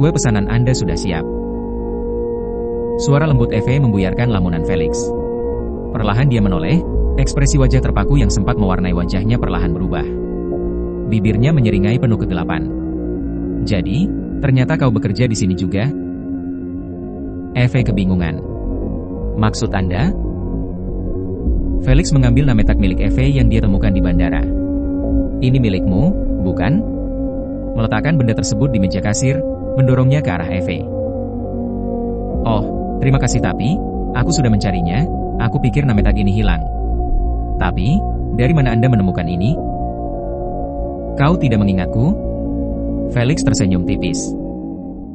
Kue pesanan Anda sudah siap. Suara lembut Eve membuyarkan lamunan Felix. Perlahan dia menoleh, ekspresi wajah terpaku yang sempat mewarnai wajahnya perlahan berubah. Bibirnya menyeringai penuh kegelapan. Jadi, ternyata kau bekerja di sini juga? Eve kebingungan. Maksud Anda? Felix mengambil nametak milik Eve yang dia temukan di bandara. Ini milikmu, bukan? Meletakkan benda tersebut di meja kasir, mendorongnya ke arah Eve. Oh, terima kasih tapi, aku sudah mencarinya, aku pikir nametak ini hilang. Tapi, dari mana Anda menemukan ini? Kau tidak mengingatku? Felix tersenyum tipis.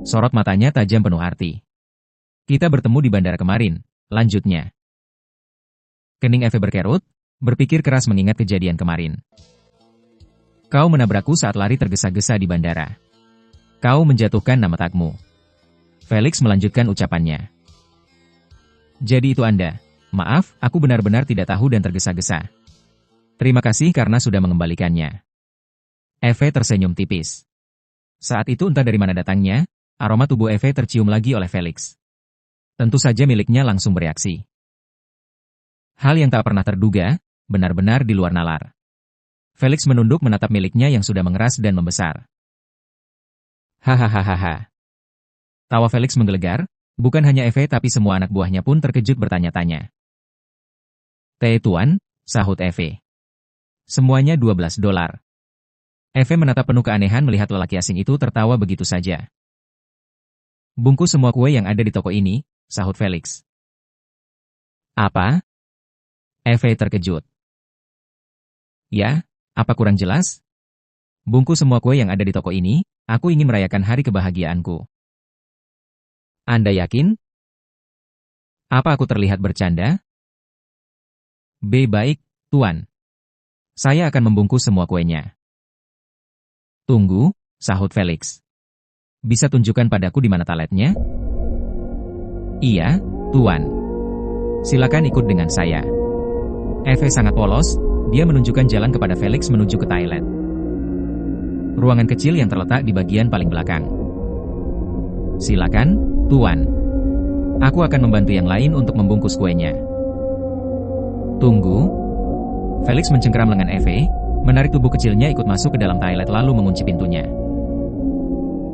Sorot matanya tajam penuh arti. Kita bertemu di bandara kemarin, lanjutnya. Kening Eve berkerut, berpikir keras mengingat kejadian kemarin. Kau menabrakku saat lari tergesa-gesa di bandara. Kau menjatuhkan nametakmu. Felix melanjutkan ucapannya. Jadi itu Anda. Maaf, aku benar-benar tidak tahu dan tergesa-gesa. Terima kasih karena sudah mengembalikannya. Eve tersenyum tipis. Saat itu entah dari mana datangnya, aroma tubuh Eve tercium lagi oleh Felix. Tentu saja miliknya langsung bereaksi. Hal yang tak pernah terduga, benar-benar di luar nalar. Felix menunduk menatap miliknya yang sudah mengeras dan membesar. Hahaha. Tawa Felix menggelegar, bukan hanya Eve tapi semua anak buahnya pun terkejut bertanya-tanya. Tuan, sahut Eve. Semuanya $12. Eve menatap penuh keanehan melihat lelaki asing itu tertawa begitu saja. Bungkus semua kue yang ada di toko ini, sahut Felix. Apa? Eve terkejut. Ya, apa kurang jelas? Bungkus semua kue yang ada di toko ini, aku ingin merayakan hari kebahagiaanku. Anda yakin? Apa aku terlihat bercanda? Baik, Tuan. Saya akan membungkus semua kuenya. Tunggu, sahut Felix. Bisa tunjukkan padaku di mana toiletnya? Iya, Tuan. Silakan ikut dengan saya. Eve sangat polos, dia menunjukkan jalan kepada Felix menuju ke toilet. Ruangan kecil yang terletak di bagian paling belakang. Silakan, Tuan. Aku akan membantu yang lain untuk membungkus kuenya. Tunggu. Felix mencengkeram lengan Eve, menarik tubuh kecilnya ikut masuk ke dalam toilet lalu mengunci pintunya.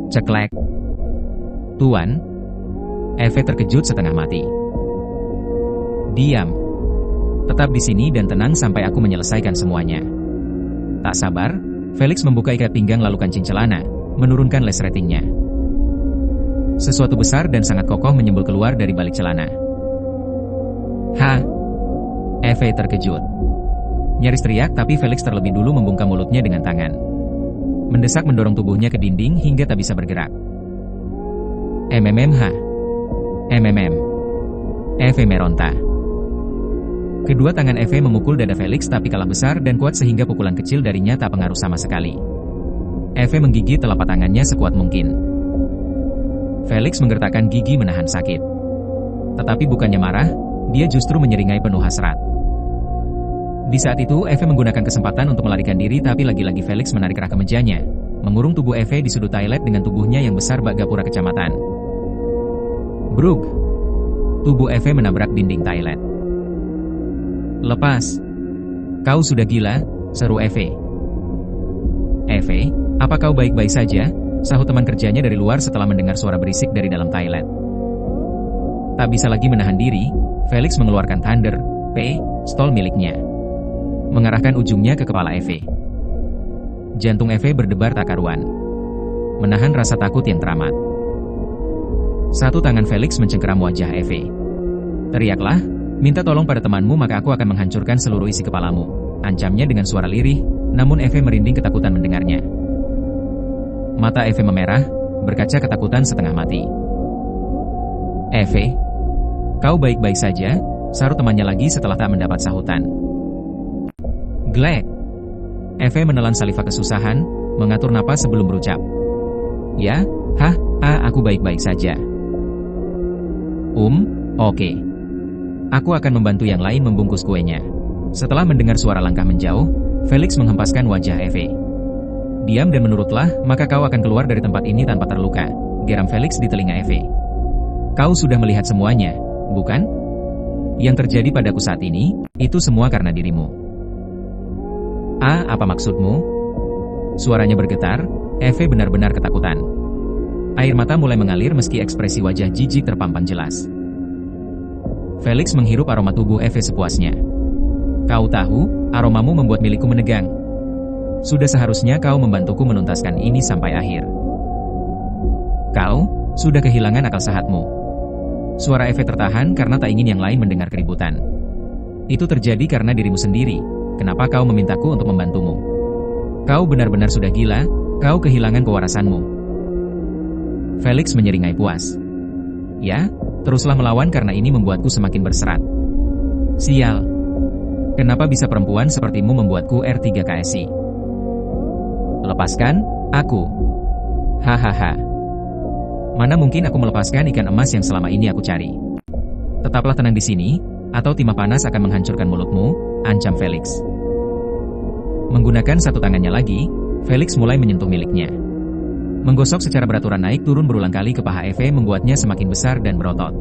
Ceklek. Tuan. Eve terkejut setengah mati. Diam. Tetap di sini dan tenang sampai aku menyelesaikan semuanya. Tak sabar, Felix membuka ikat pinggang lalu kancing celana, menurunkan resletingnya. Sesuatu besar dan sangat kokoh menyembul keluar dari balik celana. Eve terkejut. Nyaris teriak tapi Felix terlebih dulu membungkam mulutnya dengan tangan. Mendesak mendorong tubuhnya ke dinding hingga tak bisa bergerak. Eve meronta. Kedua tangan Eve memukul dada Felix tapi kalah besar dan kuat sehingga pukulan kecil darinya tak pengaruh sama sekali. Eve menggigit telapak tangannya sekuat mungkin. Felix menggertakkan gigi menahan sakit. Tetapi bukannya marah, dia justru menyeringai penuh hasrat. Di saat itu, Eve menggunakan kesempatan untuk melarikan diri tapi lagi-lagi Felix menarik rak kemejanya, mengurung tubuh Eve di sudut toilet dengan tubuhnya yang besar bak gapura kecamatan. Brug! Tubuh Eve menabrak dinding toilet. Lepas! Kau sudah gila, seru Eve. Eve, apa kau baik-baik saja? Sahut teman kerjanya dari luar setelah mendengar suara berisik dari dalam toilet. Tak bisa lagi menahan diri, Felix mengeluarkan Thunder pistol miliknya. Mengarahkan ujungnya ke kepala Eve. Jantung Eve berdebar tak karuan. Menahan rasa takut yang teramat. Satu tangan Felix mencengkeram wajah Eve. Teriaklah, minta tolong pada temanmu maka aku akan menghancurkan seluruh isi kepalamu. Ancamnya dengan suara lirih, namun Eve merinding ketakutan mendengarnya. Mata Eve memerah, berkaca ketakutan setengah mati. Eve, kau baik-baik saja? Saru temannya lagi setelah tak mendapat sahutan. Glek. Eve menelan saliva kesusahan, mengatur napas sebelum berucap. Ya, aku baik-baik saja. Oke. Aku akan membantu yang lain membungkus kuenya. Setelah mendengar suara langkah menjauh, Felix menghempaskan wajah Eve. Diam dan menurutlah, maka kau akan keluar dari tempat ini tanpa terluka. geram Felix di telinga Eve. Kau sudah melihat semuanya, bukan? Yang terjadi padaku saat ini, itu semua karena dirimu. Apa maksudmu? Suaranya bergetar, Eve benar-benar ketakutan. Air mata mulai mengalir meski ekspresi wajah jijik terpampang jelas. Felix menghirup aroma tubuh Eve sepuasnya. Kau tahu, aromamu membuat milikku menegang. Sudah seharusnya kau membantuku menuntaskan ini sampai akhir. Kau sudah kehilangan akal sehatmu. Suara Eve tertahan karena tak ingin yang lain mendengar keributan. Itu terjadi karena dirimu sendiri. Kenapa kau memintaku untuk membantumu? Kau benar-benar sudah gila, kau kehilangan kewarasanmu. Felix menyeringai puas. Ya, teruslah melawan karena ini membuatku semakin berserat. Sial. Kenapa bisa perempuan sepertimu membuatku R3 KSI? Lepaskan aku. Hahaha. Mana mungkin aku melepaskan ikan emas yang selama ini aku cari. Tetaplah tenang di sini, atau timah panas akan menghancurkan mulutmu, ancam Felix. Menggunakan satu tangannya lagi, Felix mulai menyentuh miliknya. Menggosok secara beraturan naik turun berulang kali ke paha Eve membuatnya semakin besar dan berotot.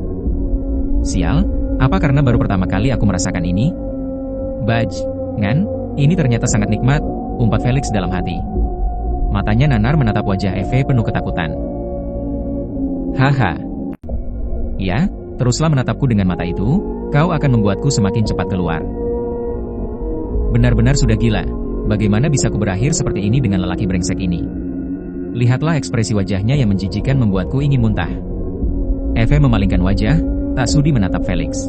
Sial, apa karena baru pertama kali aku merasakan ini? Ngan, ini ternyata sangat nikmat, umpat Felix dalam hati. Matanya nanar menatap wajah Eve penuh ketakutan. Haha. Ya, teruslah menatapku dengan mata itu, kau akan membuatku semakin cepat keluar. Benar-benar sudah gila, bagaimana bisa ku berakhir seperti ini dengan lelaki brengsek ini? Lihatlah ekspresi wajahnya yang menjijikan membuatku ingin muntah. Eve memalingkan wajah, tak sudi menatap Felix.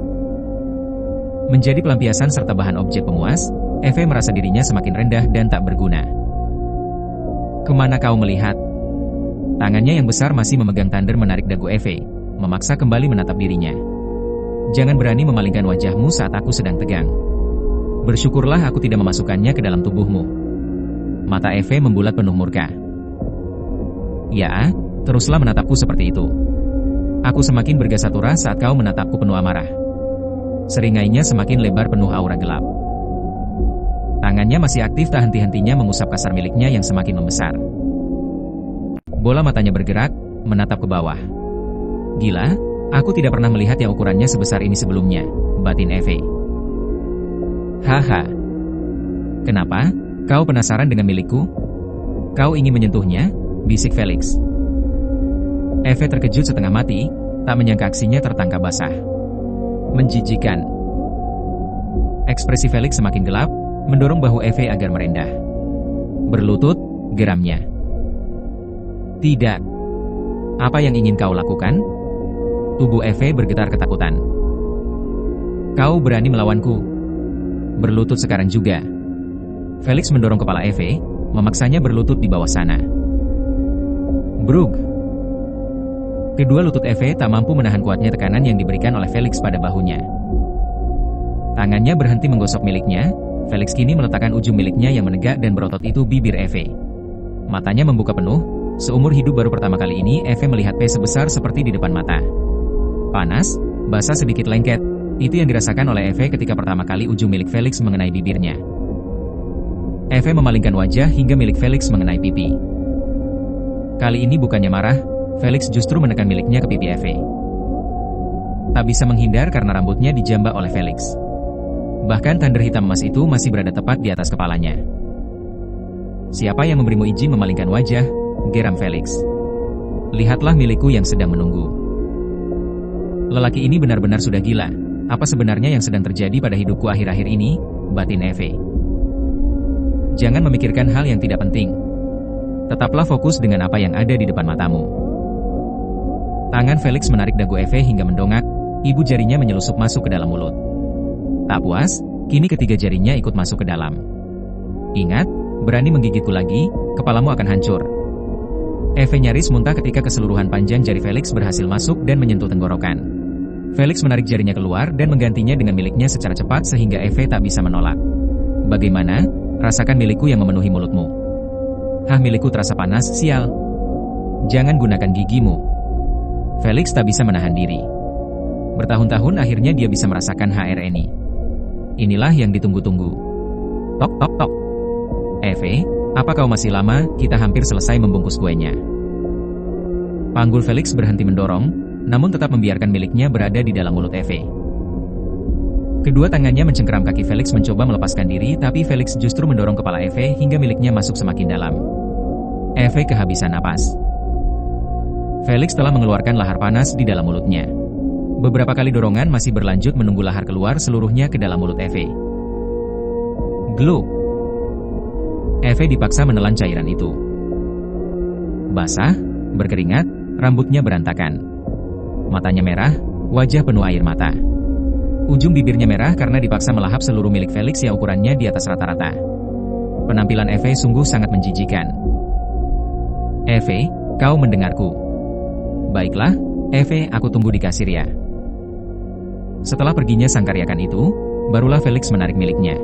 Menjadi pelampiasan serta bahan objek pemuas, Eve merasa dirinya semakin rendah dan tak berguna. Kemana kau melihat? Tangannya yang besar masih memegang thunder menarik dagu Eve, memaksa kembali menatap dirinya. Jangan berani memalingkan wajahmu saat aku sedang tegang. Bersyukurlah aku tidak memasukkannya ke dalam tubuhmu. Mata Eve membulat penuh murka. Ya, teruslah menatapku seperti itu. Aku semakin bergasatura saat kau menatapku penuh amarah. Seringainya semakin lebar penuh aura gelap. Tangannya masih aktif tak henti-hentinya mengusap kasar miliknya yang semakin membesar. Bola matanya bergerak, menatap ke bawah. Gila, aku tidak pernah melihat yang ukurannya sebesar ini sebelumnya, batin Eve. Haha. Kenapa? Kau penasaran dengan milikku? Kau ingin menyentuhnya? Bisik Felix. Eve terkejut setengah mati, tak menyangka aksinya tertangkap basah. Menjijikan. Ekspresi Felix semakin gelap, mendorong bahu Eve agar merendah. Berlutut, geramnya. Tidak. Apa yang ingin kau lakukan? Tubuh Eve bergetar ketakutan. Kau berani melawanku? Berlutut sekarang juga. Felix mendorong kepala Eve, memaksanya berlutut di bawah sana. Brug. Kedua lutut Eve tak mampu menahan kuatnya tekanan yang diberikan oleh Felix pada bahunya. Tangannya berhenti menggosok miliknya, Felix kini meletakkan ujung miliknya yang menegak dan berotot itu bibir Eve. Matanya membuka penuh. Seumur hidup baru pertama kali ini Eve melihat P sebesar seperti di depan mata. Panas, basah sedikit lengket, itu yang dirasakan oleh Eve ketika pertama kali ujung milik Felix mengenai bibirnya. Eve memalingkan wajah hingga milik Felix mengenai pipi. Kali ini bukannya marah, Felix justru menekan miliknya ke pipi Eve. Tak bisa menghindar karena rambutnya dijambak oleh Felix. Bahkan thunder hitam emas itu masih berada tepat di atas kepalanya. Siapa yang memberimu izin memalingkan wajah? Geram Felix. Lihatlah milikku yang sedang menunggu. Lelaki ini benar-benar sudah gila. Apa sebenarnya yang sedang terjadi pada hidupku akhir-akhir ini? Batin Eve. Jangan memikirkan hal yang tidak penting. Tetaplah fokus dengan apa yang ada di depan matamu. Tangan Felix menarik dagu Eve hingga mendongak, ibu jarinya menyelusup masuk ke dalam mulut. Tak puas, kini ketiga jarinya ikut masuk ke dalam. Ingat, berani menggigitku lagi, kepalamu akan hancur. Eve nyaris muntah ketika keseluruhan panjang jari Felix berhasil masuk dan menyentuh tenggorokan. Felix menarik jarinya keluar dan menggantinya dengan miliknya secara cepat sehingga Eve tak bisa menolak. Bagaimana? Rasakan milikku yang memenuhi mulutmu. Hah, milikku terasa panas, sial. Jangan gunakan gigimu. Felix tak bisa menahan diri. Bertahun-tahun akhirnya dia bisa merasakan HRNI. Inilah yang ditunggu-tunggu. Tok tok tok. Eve, apa kau masih lama? Kita hampir selesai membungkus kuenya. Panggul Felix berhenti mendorong, namun tetap membiarkan miliknya berada di dalam mulut Eve. Kedua tangannya mencengkeram kaki Felix mencoba melepaskan diri, tapi Felix justru mendorong kepala Eve hingga miliknya masuk semakin dalam. Eve kehabisan napas. Felix telah mengeluarkan lahar panas di dalam mulutnya. Beberapa kali dorongan masih berlanjut menunggu lahar keluar seluruhnya ke dalam mulut Eve. Gluk! Eve dipaksa menelan cairan itu. Basah, berkeringat, rambutnya berantakan. Matanya merah, wajah penuh air mata. Ujung bibirnya merah karena dipaksa melahap seluruh milik Felix yang ukurannya di atas rata-rata. Penampilan Eve sungguh sangat menjijikan. Eve, kau mendengarku. Baiklah, Eve, aku tunggu di kasir ya. Setelah perginya sang karyakan itu, barulah Felix menarik miliknya.